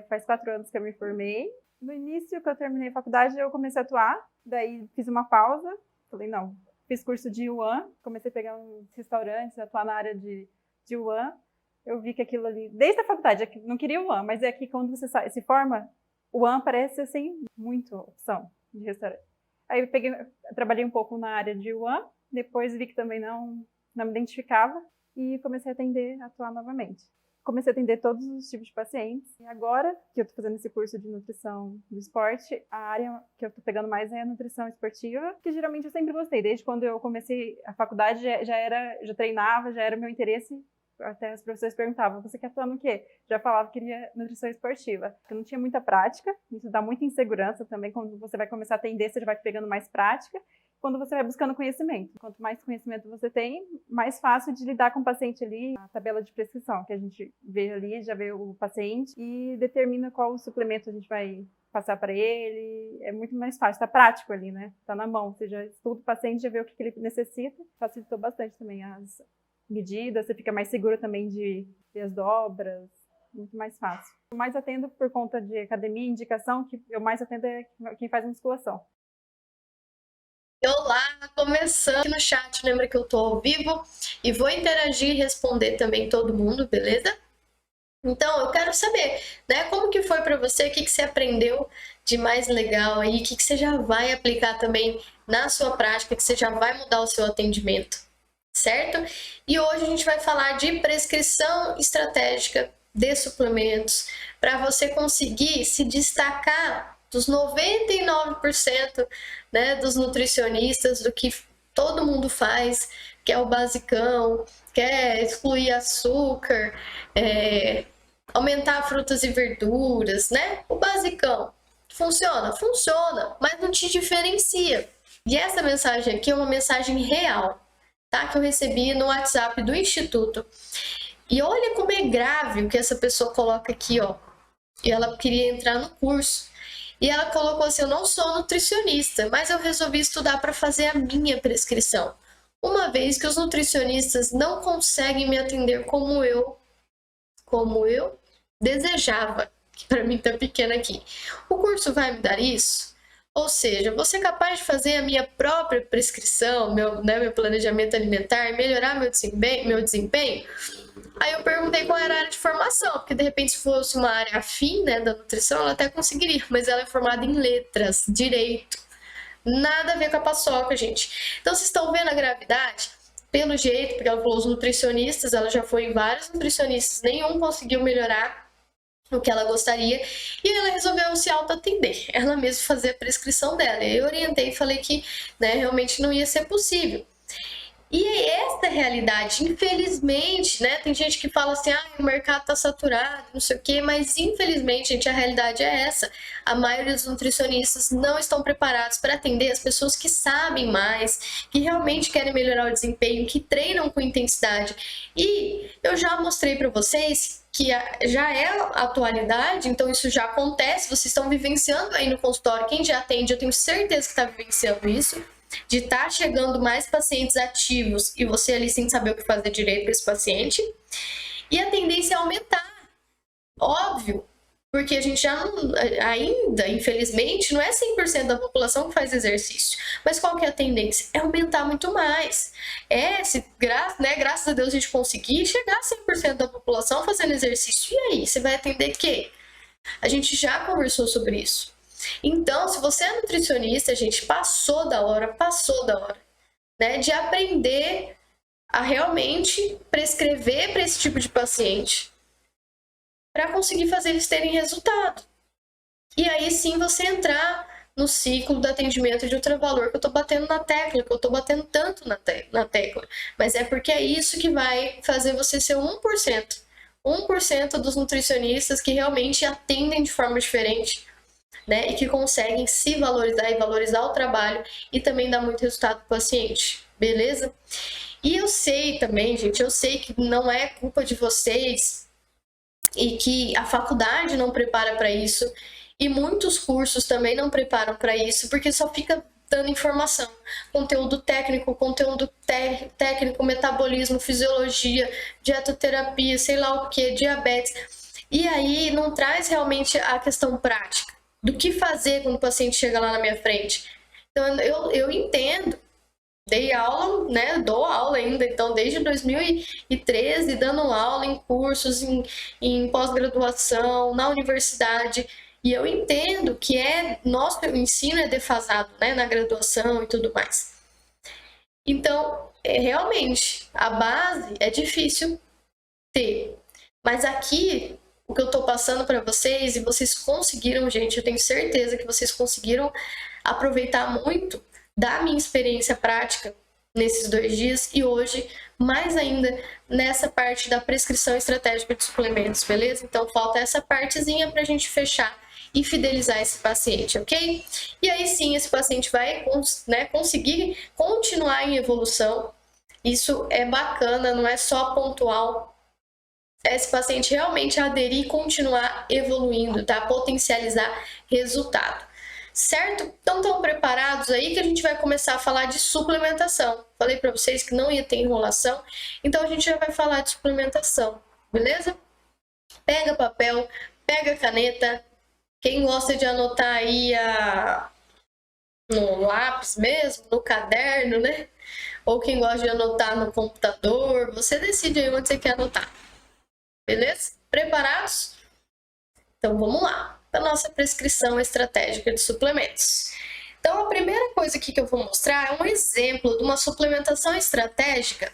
Faz 4 anos que eu me formei. No início que eu terminei a faculdade, eu comecei a atuar, daí fiz uma pausa, falei, não, fiz curso de Yuan, comecei a pegar uns restaurantes, atuar na área de Yuan. Eu vi que aquilo ali, desde a faculdade, não queria Yuan, mas é que quando você se forma, o Yuan parece assim, muita opção de restaurante. Aí eu trabalhei um pouco na área de Yuan, depois vi que também não me identificava e comecei a atuar novamente. Comecei a atender todos os tipos de pacientes. E agora que eu estou fazendo esse curso de nutrição do esporte, a área que eu estou pegando mais é a nutrição esportiva, que geralmente eu sempre gostei. Desde quando eu comecei a faculdade, já treinava, já era meu interesse. Até os professores perguntavam, você quer atuar no quê? Já falava que queria nutrição esportiva. Eu não tinha muita prática, isso dá muita insegurança também. Quando você vai começar a atender, você já vai pegando mais prática. Quando você vai buscando conhecimento. Quanto mais conhecimento você tem, mais fácil de lidar com o paciente ali. A tabela de prescrição, que a gente vê ali, já vê o paciente e determina qual suplemento a gente vai passar para ele. É muito mais fácil, tá prático ali, né? Tá na mão, você já estuda o paciente, já vê o que ele necessita. Facilitou bastante também as medidas, você fica mais seguro também de ver as dobras, muito mais fácil. Eu mais atendo por conta de academia, indicação, que eu mais atendo é quem faz musculação. Olá, começando aqui no chat, lembra que eu tô ao vivo e vou interagir e responder também todo mundo, beleza? Então, eu quero saber, né, como que foi para você, o que você aprendeu de mais legal aí, o que você já vai aplicar também na sua prática, que você já vai mudar o seu atendimento, certo? E hoje a gente vai falar de prescrição estratégica de suplementos, para você conseguir se destacar dos 99%, né, dos nutricionistas, do que todo mundo faz, que é o basicão, quer excluir açúcar, aumentar frutas e verduras, né? O basicão. Funciona? Funciona, mas não te diferencia. E essa mensagem aqui é uma mensagem real, tá? Que eu recebi no WhatsApp do Instituto. E olha como é grave o que essa pessoa coloca aqui, ó. E ela queria entrar no curso. E ela colocou assim, eu não sou nutricionista, mas eu resolvi estudar para fazer a minha prescrição. Uma vez que os nutricionistas não conseguem me atender como eu desejava, que para mim tá pequeno aqui. O curso vai me dar isso? Ou seja, vou ser capaz de fazer a minha própria prescrição, meu planejamento alimentar, melhorar meu desempenho? Aí eu perguntei qual era a área de formação, porque de repente se fosse uma área afim, né, da nutrição, ela até conseguiria, mas ela é formada em letras, direito. Nada a ver com a paçoca, gente. Então vocês estão vendo a gravidade? Pelo jeito, porque ela falou os nutricionistas, ela já foi em vários nutricionistas, nenhum conseguiu melhorar o que ela gostaria, e ela resolveu se auto-atender, ela mesma fazer a prescrição dela. Eu orientei e falei que, né, realmente não ia ser possível. E é essa a realidade, infelizmente, né? Tem gente que fala assim, o mercado tá saturado, não sei o quê, mas infelizmente, gente, a realidade é essa. A maioria dos nutricionistas não estão preparados para atender as pessoas que sabem mais, que realmente querem melhorar o desempenho, que treinam com intensidade. E eu já mostrei para vocês que já é a atualidade, então isso já acontece, vocês estão vivenciando aí no consultório, quem já atende, eu tenho certeza que está vivenciando isso, de estar chegando mais pacientes ativos e você ali sem saber o que fazer direito para esse paciente, e a tendência é aumentar, óbvio, porque a gente já ainda, infelizmente, não é 100% da população que faz exercício, mas qual que é a tendência? É aumentar muito mais. Graças a Deus a gente conseguir chegar a 100% da população fazendo exercício, e aí, você vai atender quê? A gente já conversou sobre isso. Então, se você é nutricionista, gente, passou da hora, né, de aprender a realmente prescrever para esse tipo de paciente, para conseguir fazer eles terem resultado. E aí sim você entrar no ciclo do atendimento de ultravalor, que eu tô batendo na tecla, que eu tô batendo tanto na tecla. Mas é porque é isso que vai fazer você ser 1%. 1% dos nutricionistas que realmente atendem de forma diferente, né, e que conseguem se valorizar e valorizar o trabalho e também dar muito resultado para o paciente, beleza? E eu sei também, gente, eu sei que não é culpa de vocês e que a faculdade não prepara para isso e muitos cursos também não preparam para isso, porque só fica dando informação, conteúdo técnico, metabolismo, fisiologia, dietoterapia, sei lá o que, diabetes. E aí não traz realmente a questão prática do que fazer quando o paciente chega lá na minha frente. Então eu entendo, dei aula, né, dou aula ainda, então desde 2013 dando aula em cursos, em pós-graduação, na universidade, e eu entendo que nosso ensino é defasado, né, na graduação e tudo mais. Então, realmente, a base é difícil ter, mas aqui o que eu tô passando para vocês, e vocês conseguiram, gente, eu tenho certeza que vocês conseguiram aproveitar muito da minha experiência prática nesses 2 dias e hoje, mais ainda nessa parte da prescrição estratégica de suplementos, beleza? Então falta essa partezinha pra gente fechar e fidelizar esse paciente, ok? E aí sim, esse paciente vai, né, conseguir continuar em evolução. Isso é bacana, não é só pontual. Esse paciente realmente aderir e continuar evoluindo, tá? Potencializar resultado. Certo? Então estão preparados aí que a gente vai começar a falar de suplementação. Falei para vocês que não ia ter enrolação, então a gente já vai falar de suplementação, beleza? Pega papel, pega caneta. Quem gosta de anotar aí no lápis mesmo, no caderno, né? Ou quem gosta de anotar no computador, você decide aí onde você quer anotar. Beleza? Preparados? Então vamos lá, para a nossa prescrição estratégica de suplementos. Então a primeira coisa aqui que eu vou mostrar é um exemplo de uma suplementação estratégica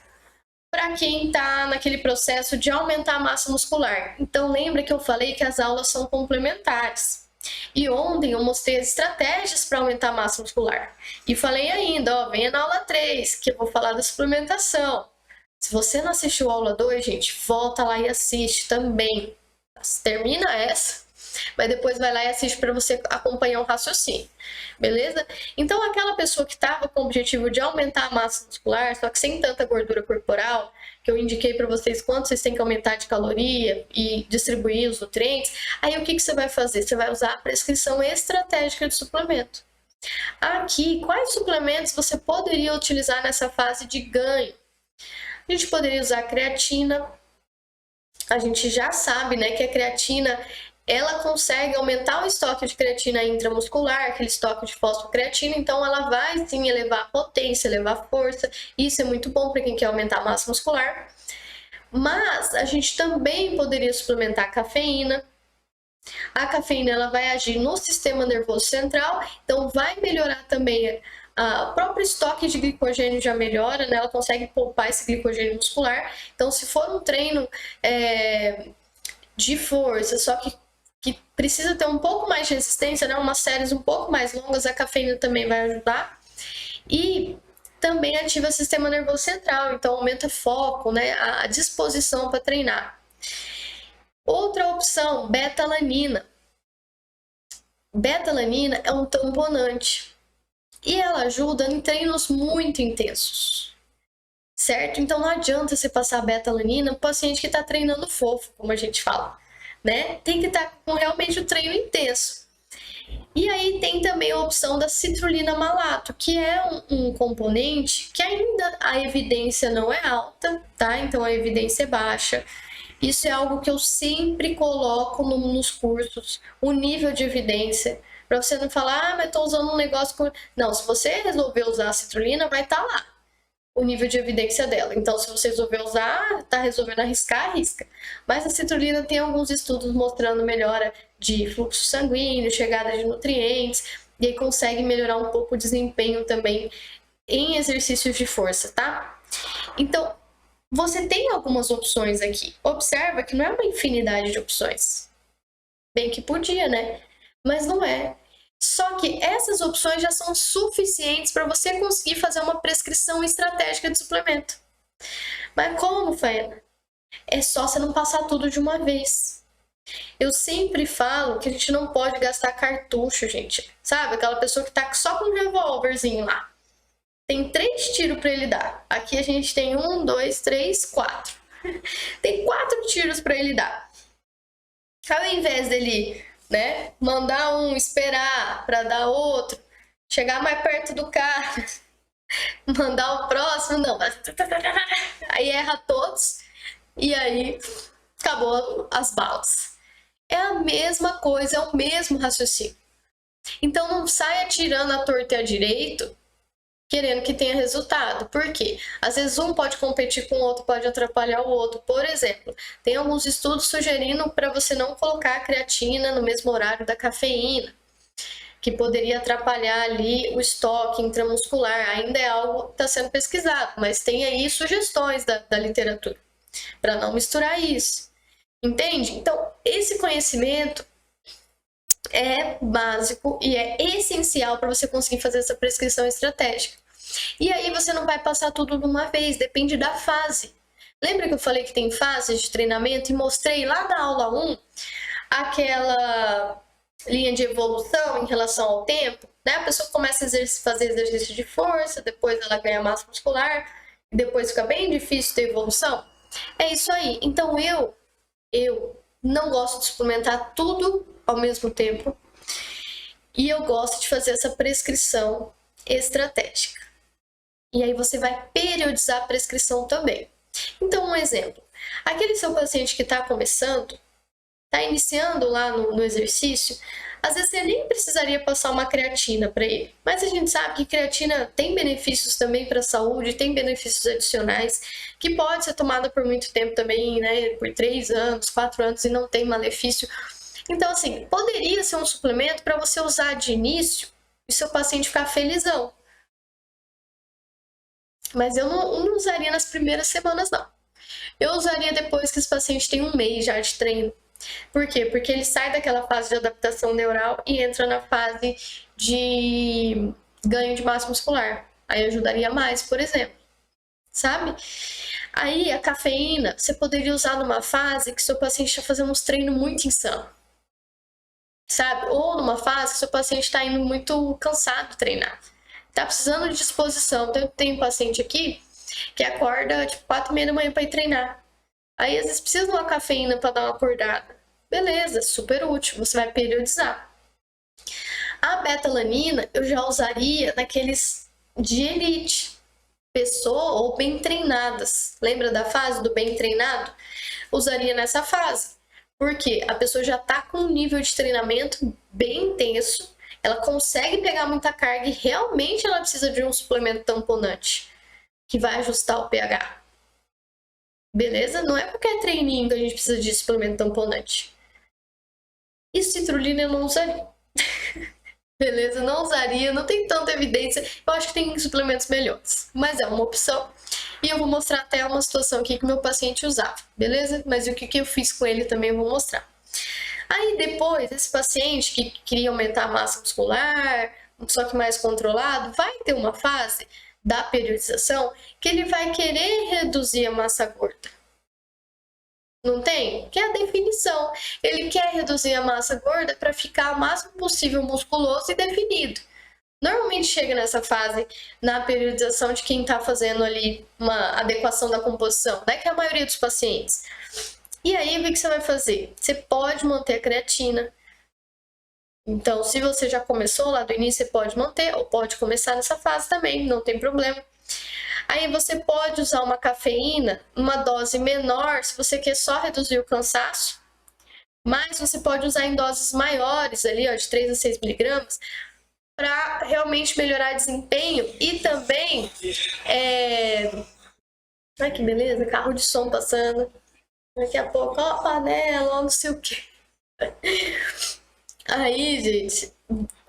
para quem está naquele processo de aumentar a massa muscular. Então lembra que eu falei que as aulas são complementares. E ontem eu mostrei as estratégias para aumentar a massa muscular. E falei ainda, ó, venha na aula 3, que eu vou falar da suplementação. Se você não assistiu a aula 2, gente, volta lá e assiste também. Termina essa, mas depois vai lá e assiste para você acompanhar o raciocínio, beleza? Então, aquela pessoa que estava com o objetivo de aumentar a massa muscular, só que sem tanta gordura corporal, que eu indiquei para vocês quanto vocês têm que aumentar de caloria e distribuir os nutrientes, aí o que você vai fazer? Você vai usar a prescrição estratégica de suplemento. Aqui, quais suplementos você poderia utilizar nessa fase de ganho? A gente poderia usar creatina. A gente já sabe, né, que a creatina, ela consegue aumentar o estoque de creatina intramuscular, aquele estoque de fosfocreatina, então ela vai sim elevar a potência, elevar a força. Isso é muito bom para quem quer aumentar a massa muscular. Mas a gente também poderia suplementar a cafeína. A cafeína, ela vai agir no sistema nervoso central, então vai melhorar também o próprio estoque de glicogênio, já melhora, né? Ela consegue poupar esse glicogênio muscular. Então, se for um treino de força, só que precisa ter um pouco mais de resistência, né? Umas séries um pouco mais longas, a cafeína também vai ajudar. E também ativa o sistema nervoso central, então aumenta o foco, né? A disposição para treinar. Outra opção, beta-alanina. Beta-alanina é um tamponante. E ela ajuda em treinos muito intensos, certo? Então não adianta você passar beta-alanina para o paciente que está treinando fofo, como a gente fala, né? Tem que estar com realmente o treino intenso. E aí tem também a opção da citrulina malato, que é um componente que ainda a evidência não é alta, tá? Então a evidência é baixa. Isso é algo que eu sempre coloco nos cursos, o nível de evidência. Para você não falar, mas estou usando um negócio... Não, se você resolver usar a citrulina, vai estar lá o nível de evidência dela. Então, se você resolver usar, está resolvendo arriscar, arrisca. Mas a citrulina tem alguns estudos mostrando melhora de fluxo sanguíneo, chegada de nutrientes, e aí consegue melhorar um pouco o desempenho também em exercícios de força, tá? Então, você tem algumas opções aqui. Observa que não é uma infinidade de opções. Bem que podia, né? Mas não é. Só que essas opções já são suficientes para você conseguir fazer uma prescrição estratégica de suplemento. Mas como, Faena? É só você não passar tudo de uma vez. Eu sempre falo que a gente não pode gastar cartucho, gente. Sabe? Aquela pessoa que tá só com um revólverzinho lá. Tem 3 tiros para ele dar. Aqui a gente tem 1, 2, 3, 4. Tem 4 tiros para ele dar. Ao invés dele, né, mandar um, esperar para dar outro, chegar mais perto do cara, mandar o próximo, não. Aí erra todos e aí acabou as balas. É a mesma coisa, é o mesmo raciocínio. Então não saia tirando a torta e a direito, querendo que tenha resultado. Por quê? Às vezes um pode competir com o outro, pode atrapalhar o outro. Por exemplo, tem alguns estudos sugerindo para você não colocar a creatina no mesmo horário da cafeína, que poderia atrapalhar ali o estoque intramuscular. Ainda é algo que está sendo pesquisado, mas tem aí sugestões da literatura para não misturar isso. Entende? Então, esse conhecimento é básico e é essencial para você conseguir fazer essa prescrição estratégica. E aí você não vai passar tudo de uma vez, depende da fase. Lembra que eu falei que tem fases de treinamento e mostrei lá na aula 1 aquela linha de evolução em relação ao tempo? Né? A pessoa começa a fazer exercício de força, depois ela ganha massa muscular, e depois fica bem difícil ter evolução. É isso aí. Então eu não gosto de suplementar tudo ao mesmo tempo e eu gosto de fazer essa prescrição estratégica. E aí você vai periodizar a prescrição também. Então, um exemplo. Aquele seu paciente que está começando, está iniciando lá no exercício, às vezes você nem precisaria passar uma creatina para ele. Mas a gente sabe que creatina tem benefícios também para a saúde, tem benefícios adicionais, que pode ser tomada por muito tempo também, né? Por 3 anos, 4 anos e não tem malefício. Então, assim, poderia ser um suplemento para você usar de início e seu paciente ficar felizão. Mas eu não usaria nas primeiras semanas, não. Eu usaria depois que esse paciente tem 1 mês já de treino. Por quê? Porque ele sai daquela fase de adaptação neural e entra na fase de ganho de massa muscular. Aí ajudaria mais, por exemplo. Sabe? Aí a cafeína, você poderia usar numa fase que seu paciente está fazendo uns treinos muito insanos. Sabe? Ou numa fase que seu paciente está indo muito cansado de treinar. Tá precisando de disposição. Então, eu tenho um paciente aqui que acorda tipo 4h30 da manhã para ir treinar. Aí às vezes precisa de uma cafeína para dar uma acordada. Beleza, super útil, você vai periodizar. A betalanina eu já usaria naqueles de elite, pessoa ou bem treinadas. Lembra da fase do bem treinado? Usaria nessa fase. Porque a pessoa já está com um nível de treinamento bem intenso, ela consegue pegar muita carga e realmente ela precisa de um suplemento tamponante que vai ajustar o pH. Beleza? Não é qualquer treininho que a gente precisa de suplemento tamponante. E citrulina eu não usaria. Beleza? Não usaria, não tem tanta evidência. Eu acho que tem suplementos melhores. Mas é uma opção. E eu vou mostrar até uma situação aqui que meu paciente usava. Beleza? Mas o que eu fiz com ele também eu vou mostrar. Aí depois, esse paciente que queria aumentar a massa muscular, só que mais controlado, vai ter uma fase da periodização que ele vai querer reduzir a massa gorda. Não tem? Que é a definição. Ele quer reduzir a massa gorda para ficar o máximo possível musculoso e definido. Normalmente chega nessa fase na periodização de quem está fazendo ali uma adequação da composição, né? Que é a maioria dos pacientes. E aí, o que você vai fazer? Você pode manter a creatina. Então, se você já começou lá do início, você pode manter ou pode começar nessa fase também, não tem problema. Aí você pode usar uma cafeína, uma dose menor, se você quer só reduzir o cansaço, mas você pode usar em doses maiores, ali, ó, de 3 a 6 miligramas, para realmente melhorar desempenho e também... Ai, que beleza, carro de som passando. Daqui a pouco, ó, panela, ó, não sei o que. Aí, gente,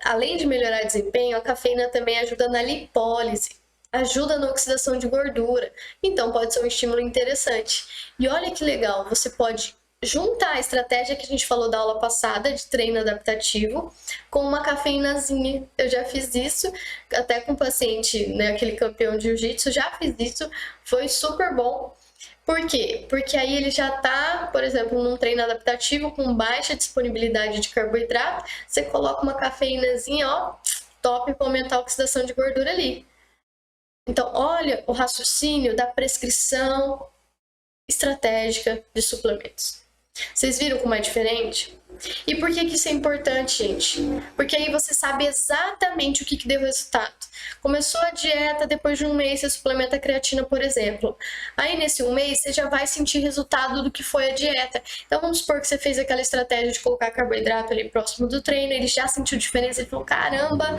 além de melhorar desempenho, a cafeína também ajuda na lipólise, ajuda na oxidação de gordura. Então, pode ser um estímulo interessante. E olha que legal, você pode juntar a estratégia que a gente falou da aula passada, de treino adaptativo, com uma cafeínazinha. Eu já fiz isso, até com o paciente, né, aquele campeão de jiu-jitsu, já fiz isso, foi super bom. Por quê? Porque aí ele já tá, por exemplo, num treino adaptativo com baixa disponibilidade de carboidrato, você coloca uma cafeínazinha, ó, top para aumentar a oxidação de gordura ali. Então, olha o raciocínio da prescrição estratégica de suplementos. Vocês viram como é diferente? E por que isso é importante, gente? Porque aí você sabe exatamente o que deu resultado. Começou a dieta, depois de um mês você suplementa a creatina, por exemplo. Aí nesse um mês você já vai sentir resultado do que foi a dieta. Então vamos supor que você fez aquela estratégia de colocar carboidrato ali próximo do treino, ele já sentiu diferença, ele falou, caramba,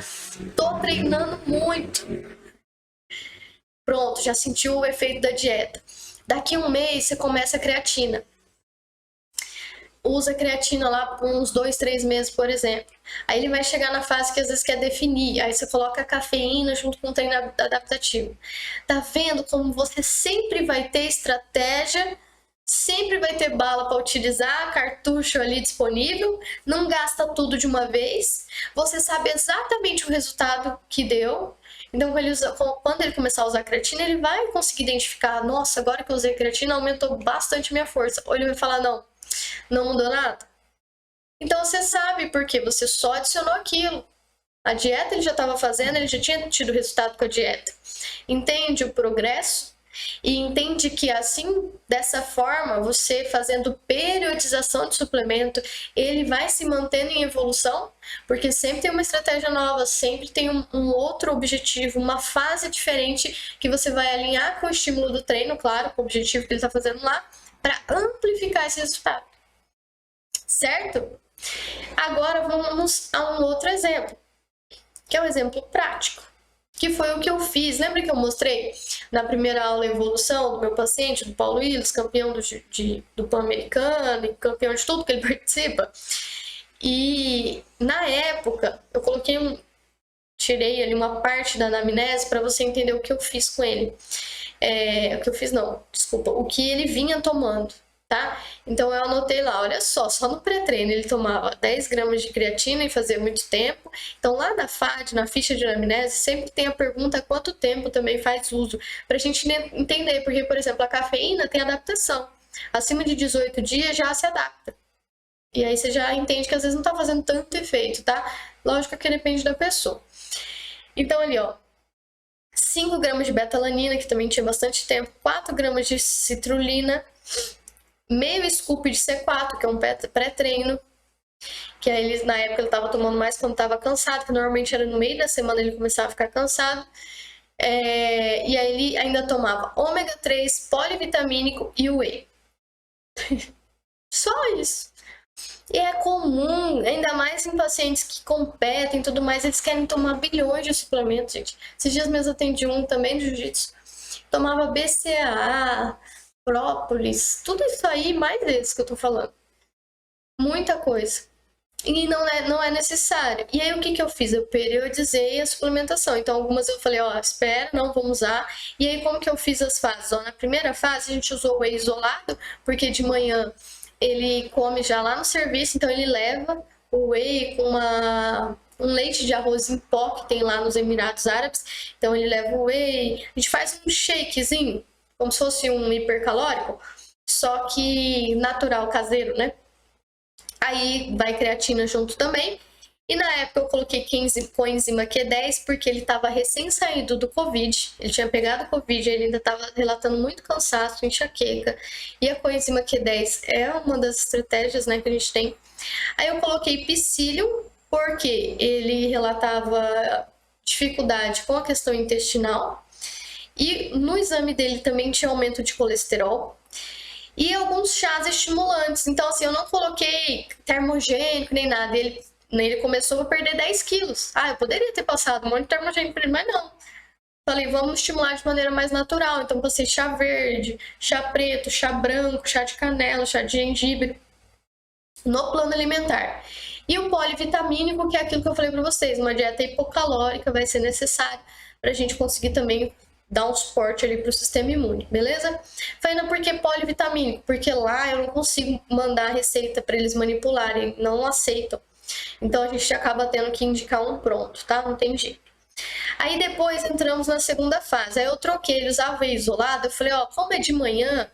tô treinando muito. Pronto, já sentiu o efeito da dieta. Daqui a um mês você começa a creatina. Usa creatina lá por uns 2, 3 meses, por exemplo. Aí ele vai chegar na fase que às vezes quer definir. Aí você coloca a cafeína junto com o treino adaptativo. Tá vendo como você sempre vai ter estratégia, sempre vai ter bala para utilizar, cartucho ali disponível, não gasta tudo de uma vez. Você sabe exatamente o resultado que deu. Então, quando ele começar a usar creatina, ele vai conseguir identificar, nossa, agora que eu usei creatina, aumentou bastante minha força. Ou ele vai falar, não mudou nada. Então você sabe porque você só adicionou aquilo. A dieta ele já estava fazendo, ele já tinha tido resultado com a dieta. Entende o progresso? E entende que assim, dessa forma, você fazendo periodização de suplemento, ele vai se mantendo em evolução, porque sempre tem uma estratégia nova, sempre tem um outro objetivo, uma fase diferente que você vai alinhar com o estímulo do treino, claro, com o objetivo que ele está fazendo lá, para amplificar esse resultado. Certo? Agora vamos a um outro exemplo, que é um exemplo prático, que foi o que eu fiz. Lembra que eu mostrei na primeira aula a evolução do meu paciente, do Paulo Willis, campeão do Pan-Americano e campeão de tudo que ele participa? E na época eu tirei ali uma parte da anamnese para você entender o que eu fiz com ele. O que ele vinha tomando, tá? Então eu anotei lá, olha só no pré-treino ele tomava 10 gramas de creatina e fazia muito tempo. Então lá na FAD, na ficha de anamnese, sempre tem a pergunta quanto tempo também faz uso, pra gente entender, porque, por exemplo, a cafeína tem adaptação. Acima de 18 dias já se adapta. E aí você já entende que às vezes não tá fazendo tanto efeito, tá? Lógico que depende da pessoa. Então ali, 5 gramas de betalanina, que também tinha bastante tempo, 4 gramas de citrulina, meio scoop de C4, que é um pré-treino, que aí na época ele estava tomando mais quando estava cansado, que normalmente era no meio da semana ele começava a ficar cansado. E aí ele ainda tomava ômega 3, polivitamínico e whey. Só isso. E é comum, ainda mais em pacientes que competem e tudo mais, eles querem tomar bilhões de suplementos, gente. Esses dias mesmo atendi um também de jiu-jitsu, tomava BCAA, própolis, tudo isso aí, mais esses que eu tô falando. Muita coisa. E não é necessário. E aí o que eu fiz? Eu periodizei a suplementação. Então algumas eu falei, espera, não vamos usar. E aí como que eu fiz as fases? Na primeira fase a gente usou o whey isolado, porque de manhã ele come já lá no serviço, então ele leva o whey com um leite de arroz em pó que tem lá nos Emirados Árabes. Então ele leva o whey, a gente faz um shakezinho, como se fosse um hipercalórico, só que natural, caseiro, né? Aí vai creatina junto também. E na época eu coloquei coenzima Q10 porque ele estava recém saído do Covid. Ele tinha pegado Covid, ele ainda estava relatando muito cansaço, enxaqueca. E a coenzima Q10 é uma das estratégias, né, que a gente tem. Aí eu coloquei psyllium porque ele relatava dificuldade com a questão intestinal. E no exame dele também tinha aumento de colesterol. E alguns chás estimulantes. Então, assim, eu não coloquei termogênico nem nada. Ele começou a perder 10 quilos. Eu poderia ter passado um monte de termogênico para ele, mas não. Falei, vamos estimular de maneira mais natural. Então, passei chá verde, chá preto, chá branco, chá de canela, chá de gengibre no plano alimentar. E o polivitamínico, que é aquilo que eu falei para vocês, uma dieta hipocalórica vai ser necessária para a gente conseguir também dar um suporte ali para o sistema imune, beleza? Faina, por que polivitamínico? Porque lá eu não consigo mandar a receita para eles manipularem, não aceitam. Então a gente acaba tendo que indicar um pronto, tá? Não tem jeito. Aí depois entramos na segunda fase. Aí eu troquei, ele usava isolado. Eu falei, como é de manhã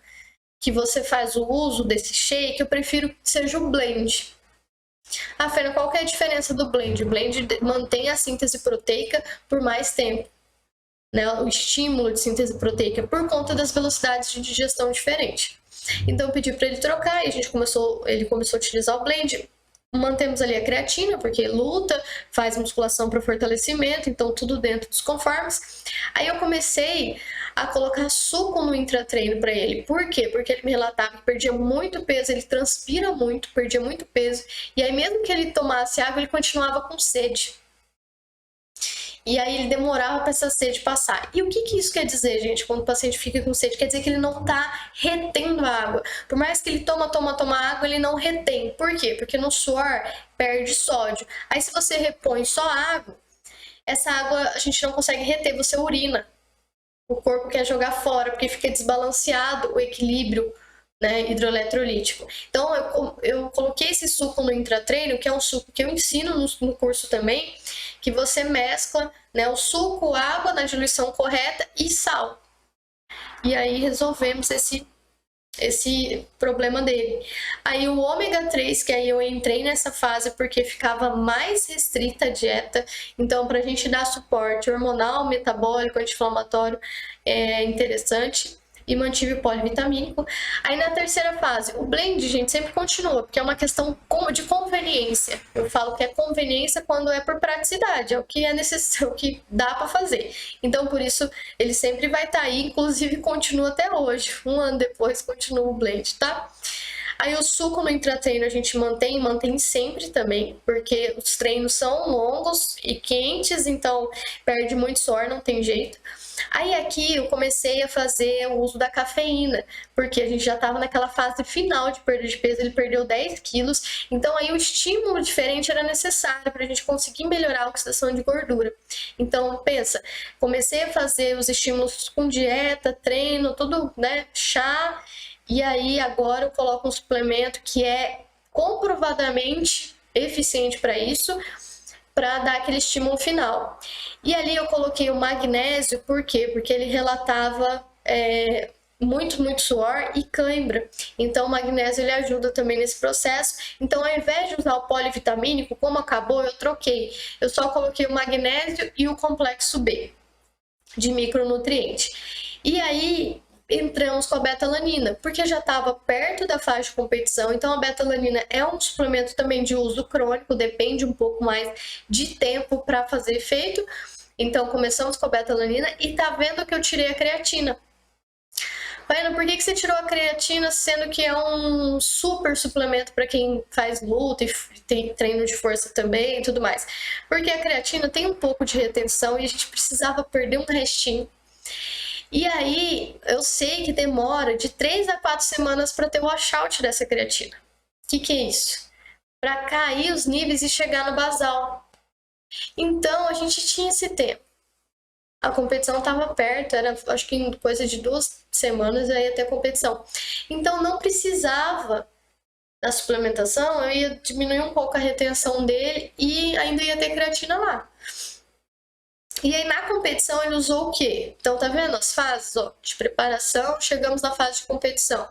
que você faz o uso desse shake, eu prefiro que seja o blend. Faina, qual que é a diferença do blend? O blend mantém a síntese proteica por mais tempo. né, o estímulo de síntese proteica por conta das velocidades de digestão diferentes. Então eu pedi para ele trocar e ele começou a utilizar o blend. Mantemos ali a creatina, porque luta, faz musculação para fortalecimento, então tudo dentro dos conformes. Aí eu comecei a colocar suco no intratreino para ele. Por quê? Porque ele me relatava que perdia muito peso, ele transpira muito, perdia muito peso. E aí mesmo que ele tomasse água, ele continuava com sede. E aí ele demorava para essa sede passar. E o que isso quer dizer, gente, quando o paciente fica com sede? Quer dizer que ele não está retendo a água. Por mais que ele toma água, ele não retém. Por quê? Porque no suor perde sódio. Aí se você repõe só água, essa água a gente não consegue reter, você urina. O corpo quer jogar fora, porque fica desbalanceado o equilíbrio, né, hidroeletrolítico. Então eu coloquei esse suco no intratreino, que é um suco que eu ensino no curso também, que você mescla, né, o suco, água na diluição correta e sal. E aí resolvemos esse problema dele. Aí o ômega 3, que aí eu entrei nessa fase porque ficava mais restrita a dieta, então para a gente dar suporte hormonal, metabólico, anti-inflamatório é interessante. E mantive o polivitamínico. Aí na terceira fase, o blend, gente, sempre continua, porque é uma questão de conveniência. Eu falo que é conveniência quando é por praticidade, é o que é necessário, o que dá para fazer. Então, por isso, ele sempre vai estar aí, inclusive continua até hoje. Um ano depois, continua o blend, tá? Aí o suco no intratreino a gente mantém sempre também, porque os treinos são longos e quentes, então perde muito suor, não tem jeito. Aí aqui eu comecei a fazer o uso da cafeína, porque a gente já estava naquela fase final de perda de peso, ele perdeu 10 quilos, então aí o estímulo diferente era necessário para a gente conseguir melhorar a oxidação de gordura. Então pensa, comecei a fazer os estímulos com dieta, treino, tudo, né, chá, e aí agora eu coloco um suplemento que é comprovadamente eficiente para isso, para dar aquele estímulo final. E ali eu coloquei o magnésio, por quê? Porque ele relatava muito suor e cãibra. Então o magnésio ele ajuda também nesse processo. Então ao invés de usar o polivitamínico, como acabou, eu troquei. Eu só coloquei o magnésio e o complexo B de micronutriente. E aí entramos com a betalanina, porque já estava perto da fase de competição, então a betalanina é um suplemento também de uso crônico, depende um pouco mais de tempo para fazer efeito. Então começamos com a betalanina e tá vendo que eu tirei a creatina. Ana, por que você tirou a creatina, sendo que é um super suplemento para quem faz luta e tem treino de força também e tudo mais? Porque a creatina tem um pouco de retenção e a gente precisava perder um restinho. E aí, eu sei que demora de 3 a 4 semanas para ter o washout dessa creatina. O que é isso? Para cair os níveis e chegar no basal. Então, a gente tinha esse tempo. A competição estava perto, era acho que em coisa de 2 semanas aí ia ter a competição. Então, não precisava da suplementação, eu ia diminuir um pouco a retenção dele e ainda ia ter creatina lá. E aí na competição ele usou o quê? Então tá vendo as fases, ó, de preparação, chegamos na fase de competição.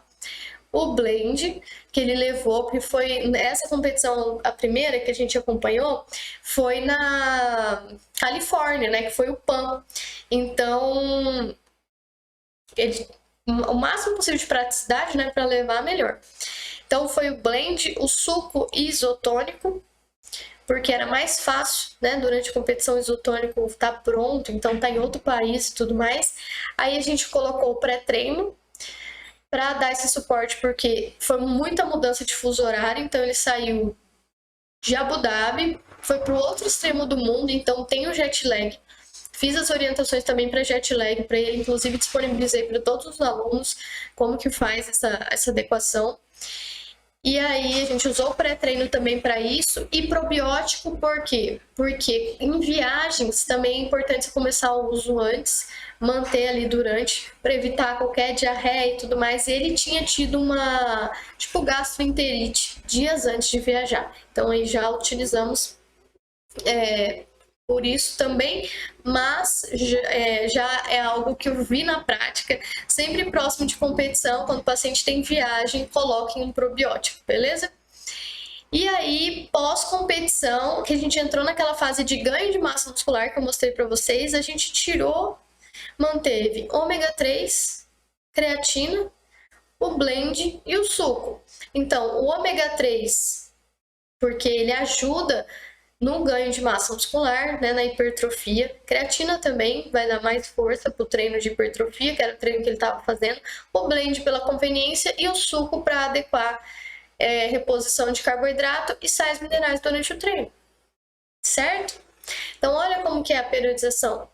O blend que ele levou, porque foi essa competição, a primeira que a gente acompanhou, foi na Califórnia, né, que foi o PAN. Então, o máximo possível de praticidade, né, para levar melhor. Então foi o blend, o suco isotônico, porque era mais fácil, né, durante a competição isotônico tá pronto, então tá em outro país e tudo mais. Aí a gente colocou o pré-treino para dar esse suporte, porque foi muita mudança de fuso horário, então ele saiu de Abu Dhabi, foi para o outro extremo do mundo, então tem o jet lag. Fiz as orientações também para jet lag, para ele, inclusive disponibilizei para todos os alunos como que faz essa adequação. E aí a gente usou o pré-treino também para isso e probiótico por quê? Porque em viagens também é importante você começar o uso antes, manter ali durante, para evitar qualquer diarreia e tudo mais. E ele tinha tido uma, tipo, gastroenterite dias antes de viajar. Então aí já utilizamos por isso também, mas já é algo que eu vi na prática, sempre próximo de competição, quando o paciente tem viagem, coloquem um probiótico, beleza? E aí, pós-competição, que a gente entrou naquela fase de ganho de massa muscular que eu mostrei para vocês, a gente tirou Manteve ômega 3, creatina, o blend e o suco. Então, o ômega 3, porque ele ajuda no ganho de massa muscular, né, na hipertrofia. Creatina também vai dar mais força para o treino de hipertrofia, que era o treino que ele estava fazendo. O blend pela conveniência e o suco para adequar reposição de carboidrato e sais minerais durante o treino. Certo? Então, olha como que é a periodização.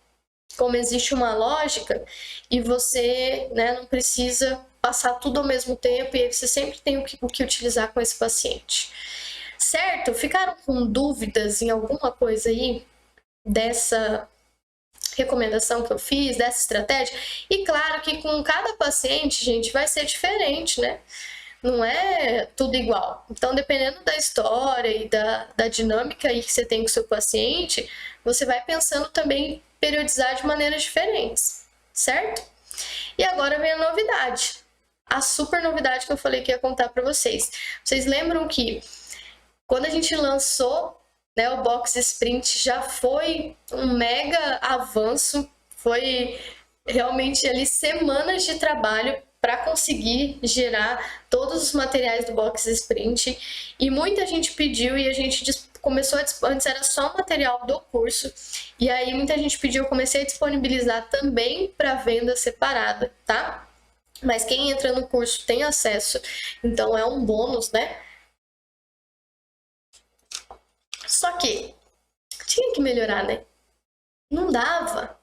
Como existe uma lógica e você, né, não precisa passar tudo ao mesmo tempo e aí você sempre tem o que utilizar com esse paciente. Certo? Ficaram com dúvidas em alguma coisa aí dessa recomendação que eu fiz, dessa estratégia? E claro que com cada paciente, gente, vai ser diferente, né? Não é tudo igual. Então, dependendo da história e da dinâmica aí que você tem com o seu paciente, você vai pensando também em periodizar de maneiras diferentes, certo? E agora vem a novidade. A super novidade que eu falei que ia contar para vocês. Vocês lembram que quando a gente lançou, né, o Box Sprint já foi um mega avanço, foi realmente ali semanas de trabalho para conseguir gerar todos os materiais do Box Sprint e muita gente pediu e a gente começou antes era só o material do curso e aí muita gente pediu, eu comecei a disponibilizar também para venda separada, tá? Mas quem entra no curso tem acesso, então é um bônus, né? Só que tinha que melhorar, né? Não dava.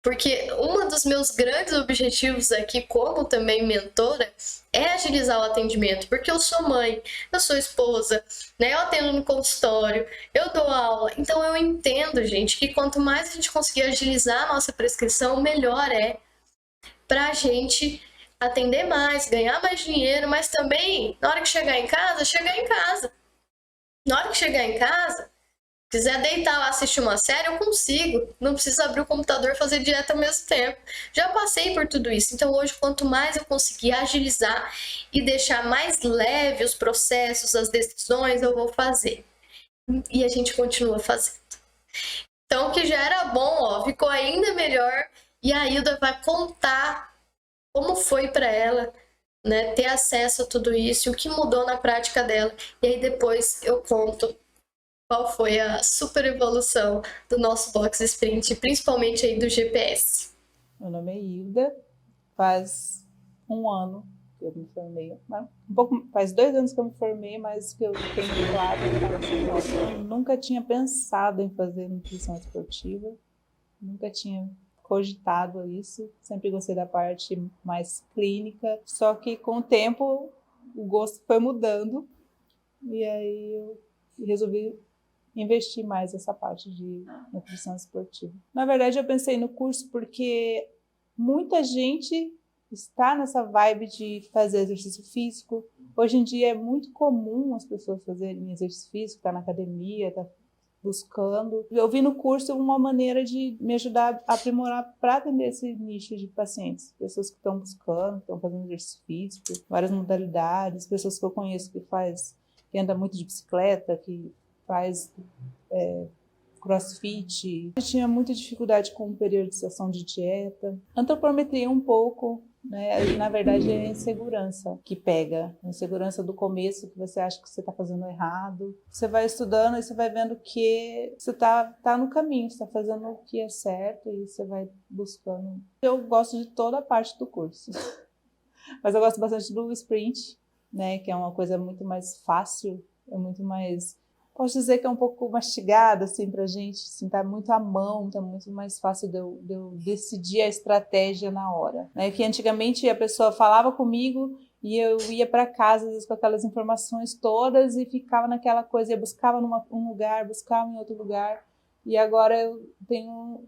Porque um dos meus grandes objetivos aqui, como também mentora, é agilizar o atendimento. Porque eu sou mãe, eu sou esposa, né? Eu atendo no consultório, eu dou aula. Então eu entendo, gente, que quanto mais a gente conseguir agilizar a nossa prescrição, melhor é pra gente atender mais, ganhar mais dinheiro, mas também, na hora que chegar em casa, chegar em casa. Na hora que chegar em casa, quiser deitar lá assistir uma série, eu consigo. Não preciso abrir o computador e fazer dieta ao mesmo tempo. Já passei por tudo isso. Então hoje, quanto mais eu conseguir agilizar e deixar mais leve os processos, as decisões, eu vou fazer. E a gente continua fazendo. Então o que já era bom, ó, ficou ainda melhor. E a Hilda vai contar como foi para ela, né, ter acesso a tudo isso, o que mudou na prática dela. E aí depois eu conto qual foi a super evolução do nosso Box Sprint, principalmente aí do GPS. Meu nome é Hilda, faz um ano que eu me formei, faz 2 anos que eu me formei, mas que eu tenho claro, eu nunca tinha pensado em fazer nutrição esportiva, nunca tinha cogitado isso, sempre gostei da parte mais clínica, só que com o tempo o gosto foi mudando e aí eu resolvi investir mais nessa parte de nutrição esportiva. Na verdade, eu pensei no curso porque muita gente está nessa vibe de fazer exercício físico. Hoje em dia é muito comum as pessoas fazerem exercício físico, estar na academia, estar buscando. Eu vi no curso uma maneira de me ajudar a aprimorar para atender esse nicho de pacientes. Pessoas que estão buscando, estão fazendo exercício físico, várias modalidades, pessoas que eu conheço que anda muito de bicicleta, que faz crossfit. Eu tinha muita dificuldade com periodização de dieta. Antropometria um pouco, né? E, na verdade é a insegurança que pega. A insegurança do começo, que você acha que você está fazendo errado. Você vai estudando e você vai vendo que você tá no caminho, você está fazendo o que é certo e você vai buscando. Eu gosto de toda a parte do curso. Mas eu gosto bastante do sprint, né? Que é uma coisa muito mais fácil, é muito mais... Posso dizer que é um pouco mastigada, assim, pra gente, assim, tá muito à mão, tá muito mais fácil de eu decidir a estratégia na hora, né? Que antigamente a pessoa falava comigo e eu ia para casa, às vezes, com aquelas informações todas e ficava naquela coisa, eu buscava um lugar, buscava em outro lugar, e agora eu tenho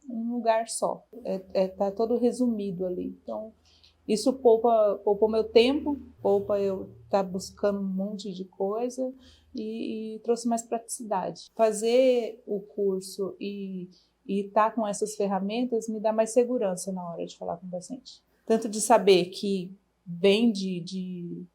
um lugar só, tá todo resumido ali. Então, isso poupa o meu tempo, poupa eu estar buscando um monte de coisa e trouxe mais praticidade. Fazer o curso e estar com essas ferramentas me dá mais segurança na hora de falar com o paciente. Tanto de saber que vem de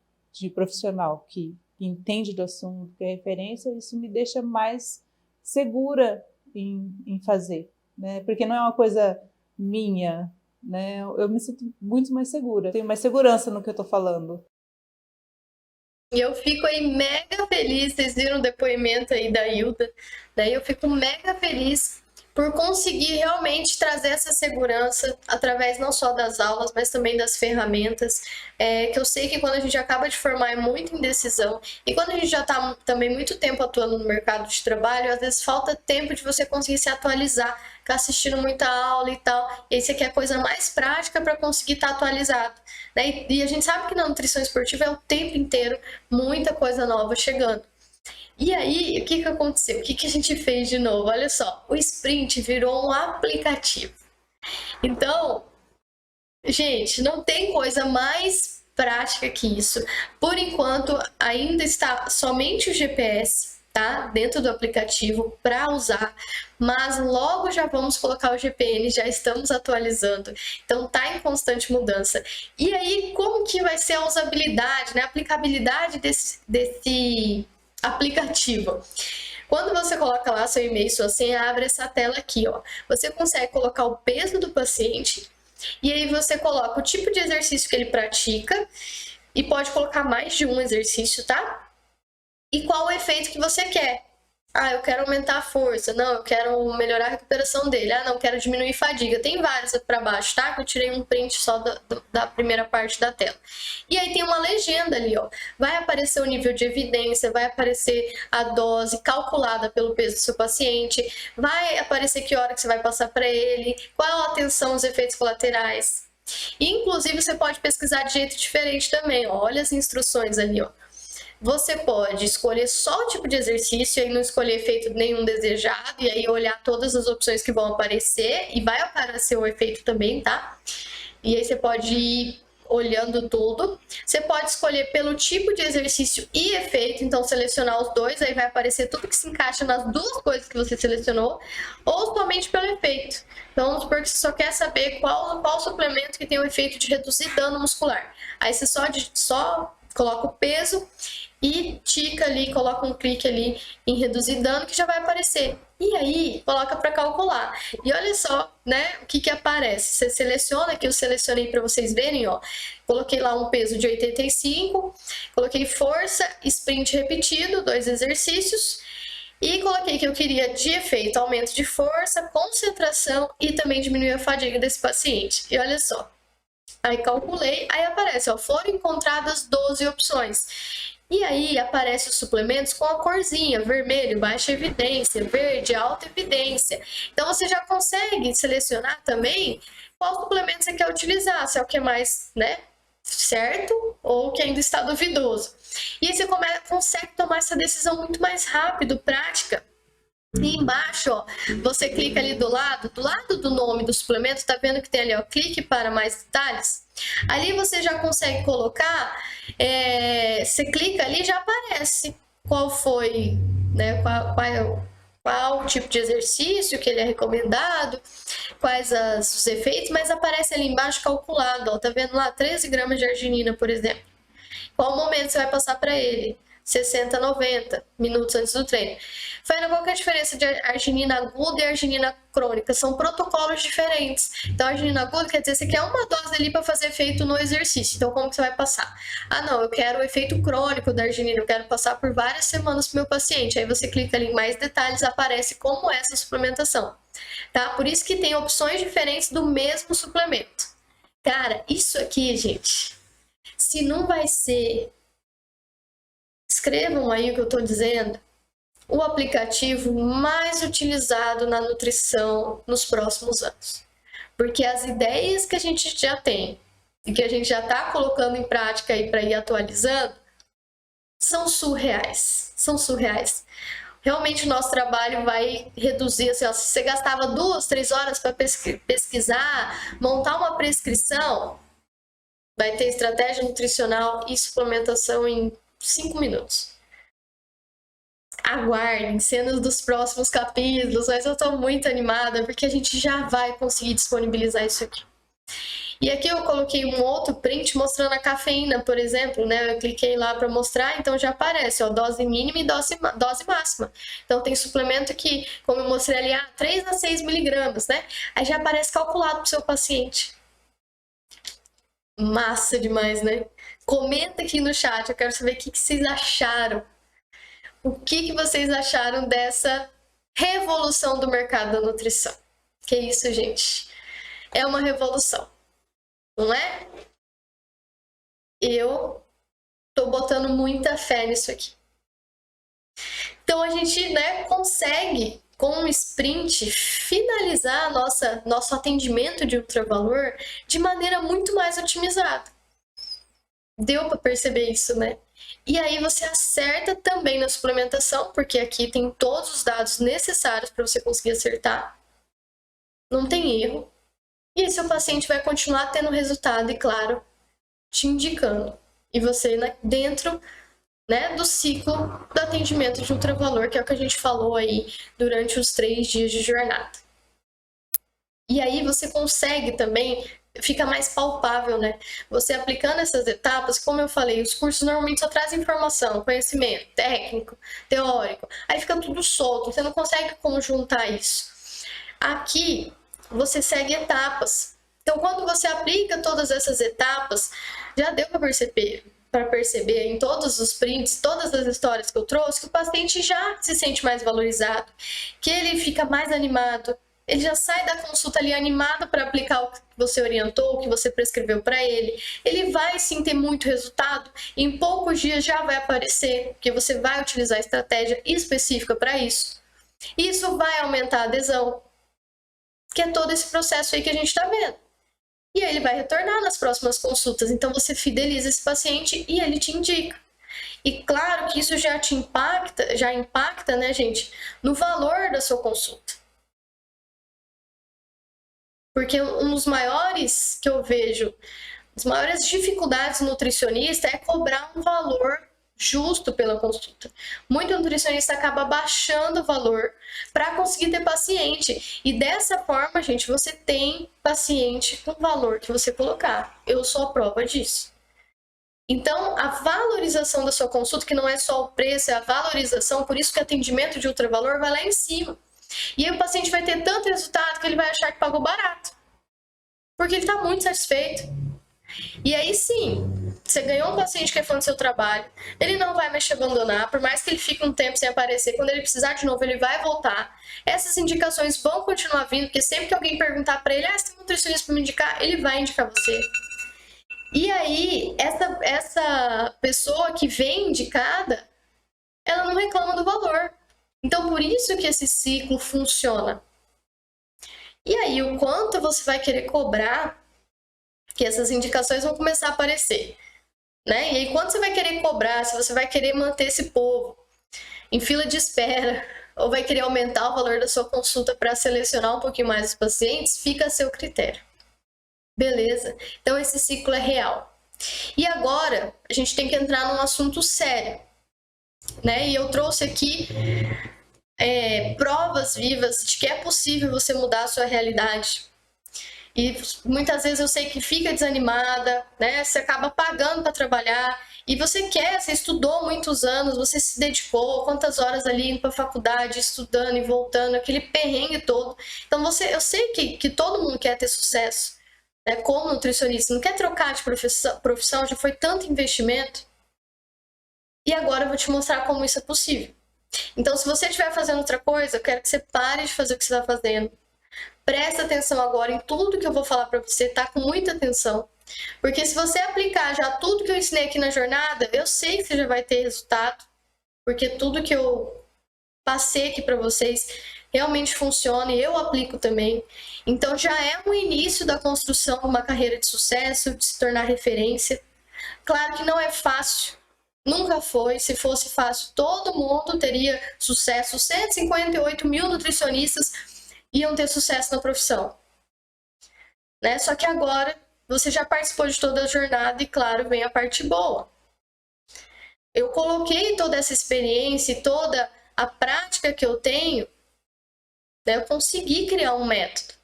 profissional que entende do assunto, que é referência, isso me deixa mais segura em fazer, né? Porque não é uma coisa minha, né? Eu me sinto muito mais segura, tenho mais segurança no que eu tô falando. E eu fico aí mega feliz, vocês viram o depoimento aí da Hilda, daí eu fico mega feliz por conseguir realmente trazer essa segurança através não só das aulas, mas também das ferramentas, que eu sei que quando a gente acaba de formar é muita indecisão, e quando a gente já está também muito tempo atuando no mercado de trabalho, às vezes falta tempo de você conseguir se atualizar, ficar assistindo muita aula e tal, e aí você quer coisa mais prática para conseguir estar atualizado, né? E a gente sabe que na nutrição esportiva é o tempo inteiro muita coisa nova chegando. E aí, o que aconteceu? O que a gente fez de novo? Olha só, o Sprint virou um aplicativo. Então, gente, não tem coisa mais prática que isso. Por enquanto, ainda está somente o GPS, tá? Dentro do aplicativo para usar, mas logo já vamos colocar o GPN, já estamos atualizando. Então, tá em constante mudança. E aí, como que vai ser a usabilidade, né? A aplicabilidade desse aplicativo. Quando você coloca lá seu e-mail e sua senha, abre essa tela aqui, ó. Você consegue colocar o peso do paciente e aí você coloca o tipo de exercício que ele pratica e pode colocar mais de um exercício, tá? E qual o efeito que você quer. Ah, eu quero aumentar a força. Não, eu quero melhorar a recuperação dele. Ah, não, quero diminuir fadiga. Tem vários aqui para baixo, tá? Que eu tirei um print só da primeira parte da tela. E aí tem uma legenda ali, ó. Vai aparecer o nível de evidência, vai aparecer a dose calculada pelo peso do seu paciente, vai aparecer que hora que você vai passar para ele, qual a atenção aos efeitos colaterais. E, inclusive, você pode pesquisar de jeito diferente também, ó. Olha as instruções ali, ó. Você pode escolher só o tipo de exercício e aí não escolher efeito nenhum desejado, e aí olhar todas as opções que vão aparecer, e vai aparecer o efeito também, tá? E aí você pode ir olhando tudo. Você pode escolher pelo tipo de exercício e efeito, então selecionar os dois, aí vai aparecer tudo que se encaixa nas duas coisas que você selecionou, ou somente pelo efeito. Então, vamos supor que você só quer saber qual suplemento que tem o efeito de reduzir dano muscular. Aí você só coloca o peso e tica ali, coloca um clique ali em reduzir dano que já vai aparecer. E aí, coloca para calcular. E olha só, né, o que aparece. Você seleciona, que eu selecionei para vocês verem, ó. Coloquei lá um peso de 85, coloquei força, sprint repetido, 2 exercícios. E coloquei que eu queria de efeito aumento de força, concentração e também diminuir a fadiga desse paciente. E olha só. Aí calculei, aí aparece, ó, foram encontradas 12 opções. E aí aparece os suplementos com a corzinha, vermelho, baixa evidência, verde, alta evidência. Então você já consegue selecionar também qual suplemento você quer utilizar, se é o que é mais, né, certo ou que ainda está duvidoso. E aí você consegue tomar essa decisão muito mais rápido, prática. E embaixo, ó, você clica ali do lado do nome do suplemento, tá vendo que tem ali, ó, clique para mais detalhes? Ali você já consegue colocar, você clica ali e já aparece qual foi, né, qual o tipo de exercício que ele é recomendado, quais os efeitos, mas aparece ali embaixo calculado, ó, tá vendo lá, 13 gramas de arginina, por exemplo. Qual momento você vai passar para ele? 60 a 90 minutos antes do treino. Faiana, qual que é a diferença de arginina aguda e arginina crônica? São protocolos diferentes. Então, a arginina aguda quer dizer que você quer uma dose ali para fazer efeito no exercício. Então, como que você vai passar? Ah, não, eu quero o efeito crônico da arginina, eu quero passar por várias semanas para o meu paciente. Aí você clica ali em mais detalhes, aparece como é essa suplementação. Tá? Por isso que tem opções diferentes do mesmo suplemento. Cara, isso aqui, gente, se não vai ser... Escrevam aí o que eu estou dizendo. O aplicativo mais utilizado na nutrição nos próximos anos. Porque as ideias que a gente já tem e que a gente já está colocando em prática aí para ir atualizando são surreais. São surreais. Realmente o nosso trabalho vai reduzir. Assim, ó, se você gastava 2, 3 horas para pesquisar, montar uma prescrição, vai ter estratégia nutricional e suplementação em 5 minutos. Aguardem cenas dos próximos capítulos, mas eu tô muito animada porque a gente já vai conseguir disponibilizar isso aqui. E aqui eu coloquei um outro print mostrando a cafeína, por exemplo, né? Eu cliquei lá para mostrar, então já aparece, ó, dose mínima e dose máxima. Então tem suplemento que, como eu mostrei ali, 3 a 6 miligramas, né? Aí já aparece calculado para o seu paciente. Massa demais, né? Comenta aqui no chat, eu quero saber o que vocês acharam. O que vocês acharam dessa revolução do mercado da nutrição? Que isso, gente? É uma revolução, não é? Eu tô botando muita fé nisso aqui. Então a gente, né, consegue, com um sprint, finalizar nosso atendimento de ultravalor de maneira muito mais otimizada. Deu para perceber isso, né? E aí você acerta também na suplementação, porque aqui tem todos os dados necessários para você conseguir acertar. Não tem erro. E aí seu paciente vai continuar tendo resultado e, claro, te indicando. E você dentro, né, do ciclo do atendimento de ultravalor, que é o que a gente falou aí durante os 3 dias de jornada. E aí você consegue também, fica mais palpável, né? Você aplicando essas etapas, como eu falei, os cursos normalmente só trazem informação, conhecimento técnico, teórico. Aí fica tudo solto, você não consegue conjuntar isso. Aqui, você segue etapas. Então, quando você aplica todas essas etapas, já deu para perceber em todos os prints, todas as histórias que eu trouxe, que o paciente já se sente mais valorizado, que ele fica mais animado, ele já sai da consulta ali animado para aplicar o que você orientou, o que você prescreveu para ele. Ele vai sim ter muito resultado, e em poucos dias já vai aparecer, porque você vai utilizar a estratégia específica para isso. E isso vai aumentar a adesão, que é todo esse processo aí que a gente está vendo. E aí ele vai retornar nas próximas consultas. Então você fideliza esse paciente e ele te indica. E claro que isso já impacta, né, gente, no valor da sua consulta. Porque um dos maiores que eu vejo, as maiores dificuldades do nutricionista é cobrar um valor justo pela consulta. Muito nutricionista acaba baixando o valor para conseguir ter paciente. E dessa forma, gente, você tem paciente com o valor que você colocar. Eu sou a prova disso. Então, a valorização da sua consulta, que não é só o preço, é a valorização, por isso que o atendimento de ultravalor vai lá em cima. E aí o paciente vai ter tanto resultado que ele vai achar que pagou barato. Porque ele está muito satisfeito. E aí sim, você ganhou um paciente que é fã do seu trabalho, ele não vai mais te abandonar, por mais que ele fique um tempo sem aparecer, quando ele precisar de novo, ele vai voltar. Essas indicações vão continuar vindo, porque sempre que alguém perguntar para ele, você tem um nutricionista para me indicar, ele vai indicar você. E aí, essa pessoa que vem indicada, ela não reclama do valor. Então, por isso que esse ciclo funciona. E aí, o quanto você vai querer cobrar, que essas indicações vão começar a aparecer, né? E aí, quanto você vai querer cobrar, se você vai querer manter esse povo em fila de espera, ou vai querer aumentar o valor da sua consulta para selecionar um pouquinho mais os pacientes, fica a seu critério. Beleza? Então, esse ciclo é real. E agora, a gente tem que entrar num assunto sério, né? E eu trouxe aqui provas vivas de que é possível você mudar a sua realidade. E muitas vezes eu sei que fica desanimada, né? Você acaba pagando para trabalhar e você estudou muitos anos, você se dedicou, quantas horas ali indo para a faculdade, estudando e voltando, aquele perrengue todo. Então eu sei que todo mundo quer ter sucesso, né? Como nutricionista, não quer trocar de profissão, já foi tanto investimento. E agora eu vou te mostrar como isso é possível. Então, se você estiver fazendo outra coisa, eu quero que você pare de fazer o que você está fazendo. Presta atenção agora em tudo que eu vou falar para você, tá? Com muita atenção. Porque se você aplicar já tudo que eu ensinei aqui na jornada, eu sei que você já vai ter resultado. Porque tudo que eu passei aqui para vocês realmente funciona e eu aplico também. Então já é um início da construção de uma carreira de sucesso, de se tornar referência. Claro que não é fácil. Nunca foi. Se fosse fácil, todo mundo teria sucesso. 158 mil nutricionistas iam ter sucesso na profissão, né? Só que agora você já participou de toda a jornada e, claro, vem a parte boa. Eu coloquei toda essa experiência e toda a prática que eu tenho, né? Eu consegui criar um método.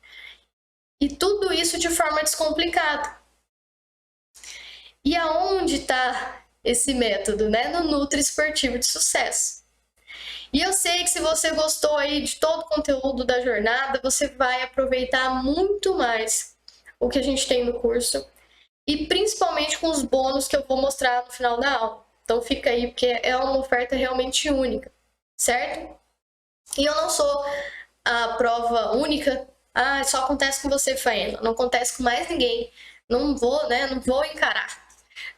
E tudo isso de forma descomplicada. E aonde está esse método, né? No Nutri Esportivo de Sucesso. E eu sei que se você gostou aí de todo o conteúdo da jornada, você vai aproveitar muito mais o que a gente tem no curso e principalmente com os bônus que eu vou mostrar no final da aula. Então fica aí, porque é uma oferta realmente única, certo? E eu não sou a prova única, só acontece com você, Faena, não acontece com mais ninguém, não vou, né, não vou encarar.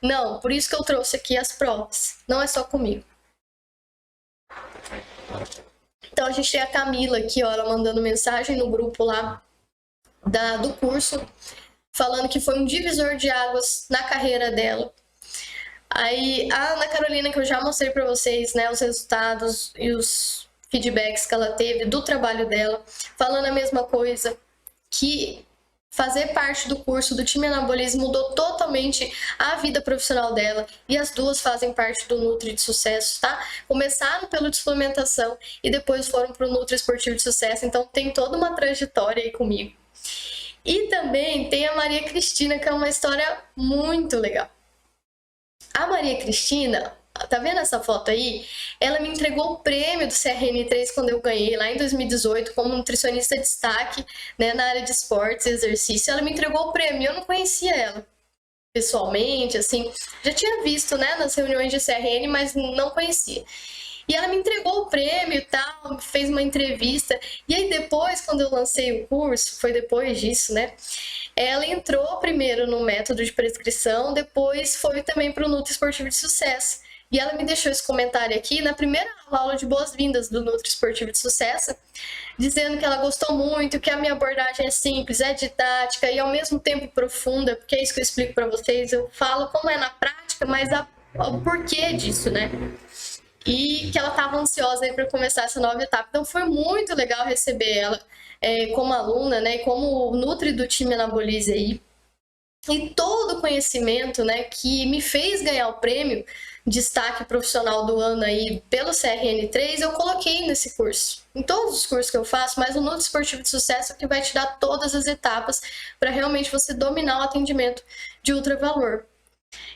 Não, por isso que eu trouxe aqui as provas, não é só comigo. Então a gente tem a Camila aqui, ó, ela mandando mensagem no grupo lá do curso, falando que foi um divisor de águas na carreira dela. Aí a Ana Carolina, que eu já mostrei para vocês, né, os resultados e os feedbacks que ela teve do trabalho dela, falando a mesma coisa, que fazer parte do curso do time Anabolismo mudou totalmente a vida profissional dela, e as duas fazem parte do Nutri de Sucesso, tá? Começaram pelo de suplementação e depois foram para o Nutri Esportivo de Sucesso, então tem toda uma trajetória aí comigo. E também tem a Maria Cristina, que é uma história muito legal. A Maria Cristina, tá vendo essa foto aí? Ela me entregou o prêmio do CRN3 quando eu ganhei lá em 2018 como nutricionista de destaque, né, na área de esportes e exercício. Ela me entregou o prêmio, eu não conhecia ela pessoalmente, assim, já tinha visto, né, nas reuniões de CRN, mas não conhecia. E ela me entregou o prêmio e tal, fez uma entrevista. E aí depois, quando eu lancei o curso, foi depois disso, né? Ela entrou primeiro no método de prescrição, depois foi também para o Nutri Esportivo de Sucesso. E ela me deixou esse comentário aqui na primeira aula de boas-vindas do Nutri Esportivo de Sucesso, dizendo que ela gostou muito, que a minha abordagem é simples, é didática e ao mesmo tempo profunda, porque é isso que eu explico para vocês. Eu falo como é na prática, mas o porquê disso, né? E que ela estava ansiosa para começar essa nova etapa. Então foi muito legal receber ela como aluna, né, como Nutri do time Anabolize aí. E todo o conhecimento, né, que me fez ganhar o prêmio Destaque Profissional do Ano aí pelo CRN3, eu coloquei nesse curso. Em todos os cursos que eu faço, mas o Nutri Esportivo de Sucesso é que vai te dar todas as etapas para realmente você dominar o atendimento de ultra valor.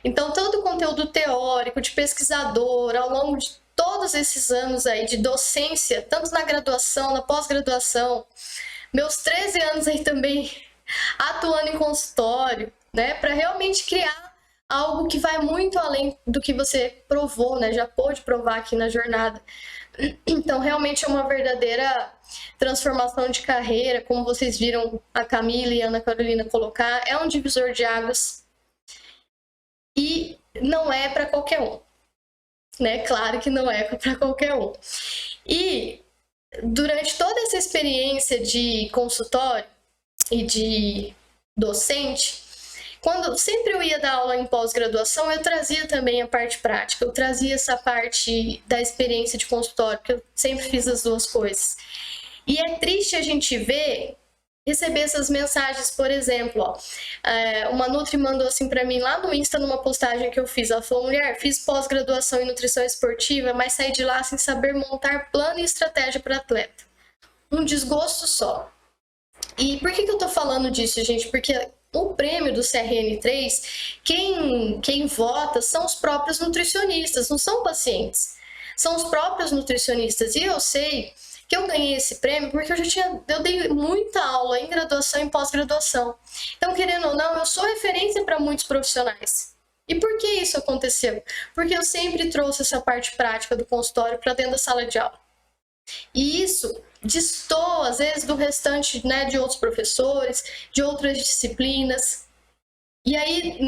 Então, todo o conteúdo teórico, de pesquisador, ao longo de todos esses anos aí de docência, tanto na graduação, na pós-graduação, meus 13 anos aí também atuando em consultório, né, para realmente criar algo que vai muito além do que você provou, né, já pôde provar aqui na jornada. Então, realmente é uma verdadeira transformação de carreira, como vocês viram a Camila e a Ana Carolina colocar, é um divisor de águas. E não é para qualquer um, né? Claro que não é para qualquer um. E durante toda essa experiência de consultório e de docente, quando sempre eu ia dar aula em pós-graduação, eu trazia também a parte prática, eu trazia essa parte da experiência de consultório, porque eu sempre fiz as duas coisas. E é triste a gente ver receber essas mensagens, por exemplo, ó, uma Nutri mandou assim para mim lá no Insta, numa postagem que eu fiz, ela falou: mulher, fiz pós-graduação em nutrição esportiva, mas saí de lá sem saber montar plano e estratégia para atleta. Um desgosto só. E por que eu tô falando disso, gente? Porque o prêmio do CRN3, quem vota são os próprios nutricionistas, não são pacientes. São os próprios nutricionistas. E eu sei que eu ganhei esse prêmio porque eu dei muita aula em graduação e pós-graduação. Então, querendo ou não, eu sou referência para muitos profissionais. E por que isso aconteceu? Porque eu sempre trouxe essa parte prática do consultório para dentro da sala de aula. E isso destoa, às vezes, do restante, né, de outros professores, de outras disciplinas. E aí,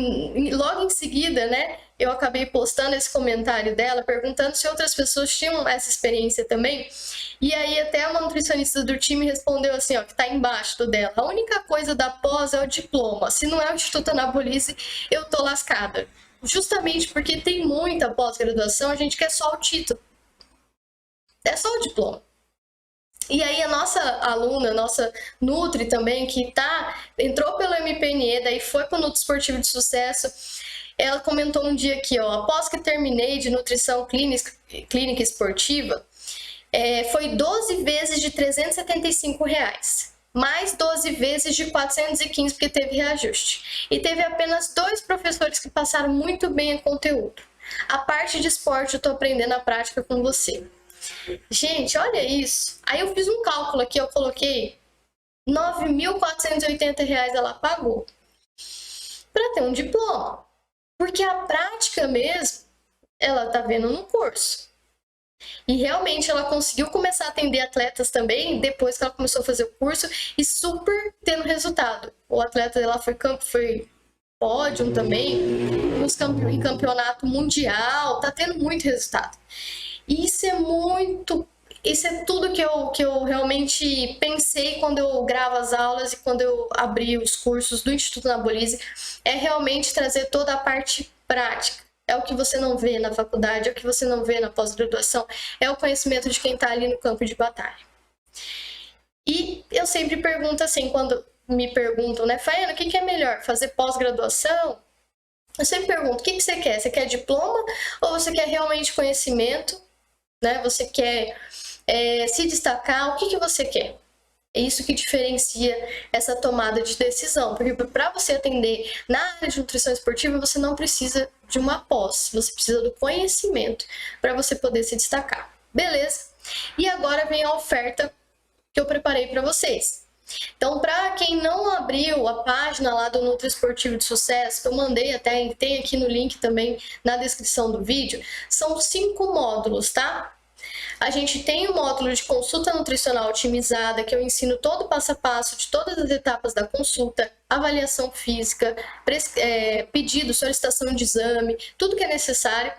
logo em seguida, né, eu acabei postando esse comentário dela, perguntando se outras pessoas tinham essa experiência também. E aí até uma nutricionista do time respondeu assim, ó, que tá embaixo do dela: a única coisa da pós é o diploma. Se não é o Instituto Anabolize, eu tô lascada. Justamente porque tem muita pós-graduação, a gente quer só o título. É só o diploma. E aí a nossa aluna, a nossa Nutri também, que entrou pelo MPNE, daí foi para o Nutri Esportivo de Sucesso, ela comentou um dia aqui, ó: após que terminei de nutrição clínica esportiva, foi 12 vezes de R$375. mais 12 vezes de 415, porque teve reajuste. E teve apenas 2 professores que passaram muito bem o conteúdo. A parte de esporte eu tô aprendendo na prática com você. Gente, olha isso. Aí eu fiz um cálculo aqui, eu coloquei R$ 9.480 ela pagou para ter um diploma. Porque a prática mesmo, ela tá vendo no curso. E realmente ela conseguiu começar a atender atletas também depois que ela começou a fazer o curso e super tendo resultado. O atleta dela foi pódio também, em campeonato mundial, tá tendo muito resultado. E isso é tudo que eu realmente pensei quando eu gravo as aulas e quando eu abri os cursos do Instituto Anabolise, é realmente trazer toda a parte prática. É o que você não vê na faculdade, é o que você não vê na pós-graduação, é o conhecimento de quem está ali no campo de batalha. E eu sempre pergunto assim, quando me perguntam, né, Faiana, o que é melhor, fazer pós-graduação? Eu sempre pergunto, o que você quer? Você quer diploma ou você quer realmente conhecimento? Né? Você quer se destacar? O que você quer? É isso que diferencia essa tomada de decisão, porque para você atender na área de nutrição esportiva, você não precisa de uma pós, você precisa do conhecimento para você poder se destacar. Beleza? E agora vem a oferta que eu preparei para vocês. Então, para quem não abriu a página lá do Nutri Esportivo de Sucesso, que eu mandei até, tem aqui no link também na descrição do vídeo, são 5 módulos, tá? A gente tem o módulo de consulta nutricional otimizada, que eu ensino todo o passo a passo de todas as etapas da consulta, avaliação física, pedido, solicitação de exame, tudo que é necessário.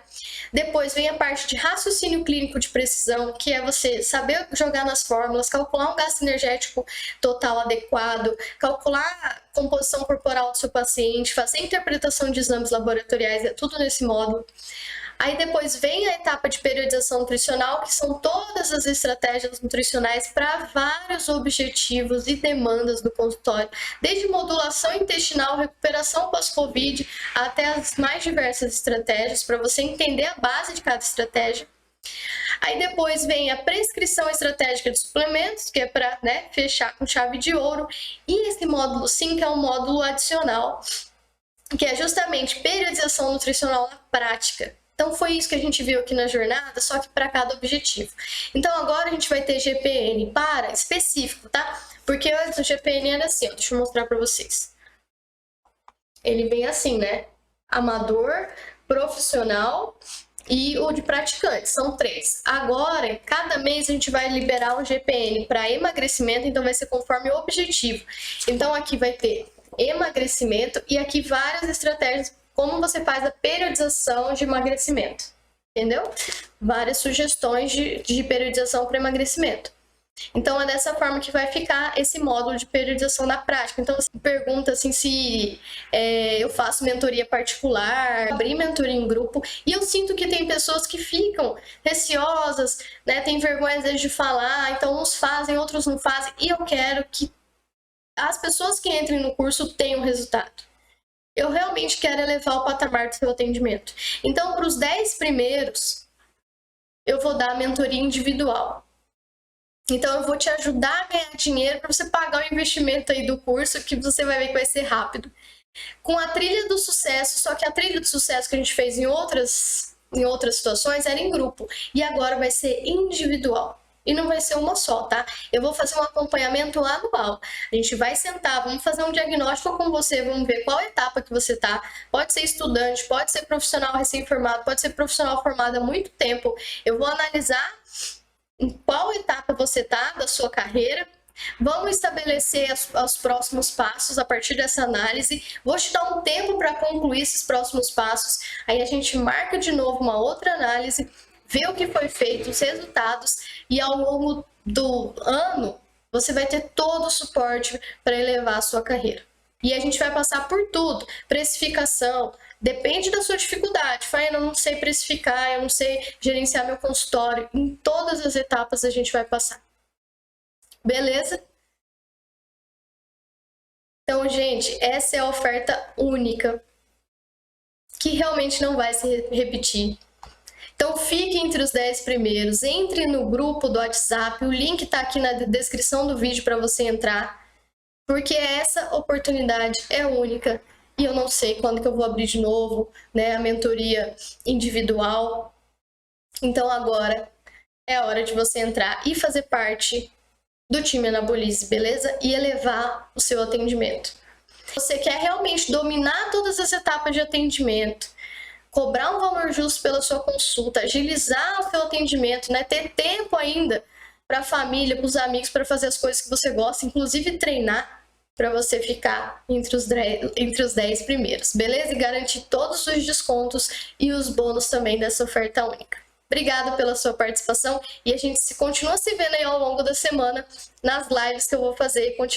Depois vem a parte de raciocínio clínico de precisão, que é você saber jogar nas fórmulas, calcular um gasto energético total adequado, calcular a composição corporal do seu paciente, fazer interpretação de exames laboratoriais, é tudo nesse módulo. Aí depois vem a etapa de periodização nutricional, que são todas as estratégias nutricionais para vários objetivos e demandas do consultório, desde modulação intestinal, recuperação pós-Covid, até as mais diversas estratégias, para você entender a base de cada estratégia. Aí depois vem a prescrição estratégica de suplementos, que é para fechar com chave de ouro, e esse módulo 5 é um módulo adicional, que é justamente periodização nutricional na prática. Então foi isso que a gente viu aqui na jornada, só que para cada objetivo. Então agora a gente vai ter GPN para específico, tá? Porque antes o GPN era assim, ó, deixa eu mostrar para vocês. Ele vem assim, né? Amador, profissional e o de praticante, são 3. Agora, cada mês a gente vai liberar um GPN para emagrecimento, então vai ser conforme o objetivo. Então aqui vai ter emagrecimento e aqui várias estratégias como você faz a periodização de emagrecimento, entendeu? Várias sugestões de periodização para emagrecimento. Então, é dessa forma que vai ficar esse módulo de periodização na prática. Então, você pergunta assim, se eu faço mentoria particular, abrir mentoria em grupo, e eu sinto que tem pessoas que ficam receosas, né? Tem vergonha às vezes de falar, então uns fazem, outros não fazem, e eu quero que as pessoas que entrem no curso tenham resultado. Eu realmente quero elevar o patamar do seu atendimento. Então, para os 10 primeiros, eu vou dar a mentoria individual. Então, eu vou te ajudar a ganhar dinheiro para você pagar o investimento aí do curso, que você vai ver que vai ser rápido. Com a trilha do sucesso, só que a trilha do sucesso que a gente fez em outras situações era em grupo. E agora vai ser individual. E não vai ser uma só, tá? Eu vou fazer um acompanhamento anual. A gente vai sentar, vamos fazer um diagnóstico com você, vamos ver qual etapa que você tá. Pode ser estudante, pode ser profissional recém-formado, pode ser profissional formado há muito tempo. Eu vou analisar em qual etapa você tá da sua carreira. Vamos estabelecer os próximos passos a partir dessa análise. Vou te dar um tempo para concluir esses próximos passos. Aí a gente marca de novo uma outra análise, ver o que foi feito, os resultados, e ao longo do ano você vai ter todo o suporte para elevar a sua carreira. E a gente vai passar por tudo, precificação, depende da sua dificuldade. Faiana, eu não sei precificar, eu não sei gerenciar meu consultório. Em todas as etapas a gente vai passar. Beleza? Então, gente, essa é a oferta única, que realmente não vai se repetir. Então, fique entre os 10 primeiros, entre no grupo do WhatsApp, o link está aqui na descrição do vídeo para você entrar. porque essa oportunidade é única e eu não sei quando que eu vou abrir de novo, né, a mentoria individual. Então agora é a hora de você entrar e fazer parte do time Anabolize, beleza? E elevar o seu atendimento. Você quer realmente dominar todas as etapas de atendimento, cobrar um valor justo pela sua consulta, agilizar o seu atendimento, né? Ter tempo ainda para a família, para os amigos, para fazer as coisas que você gosta, inclusive treinar para você ficar entre os 10 primeiros, beleza? E garantir todos os descontos e os bônus também dessa oferta única. Obrigada pela sua participação e a gente continua se vendo aí ao longo da semana nas lives que eu vou fazer e continua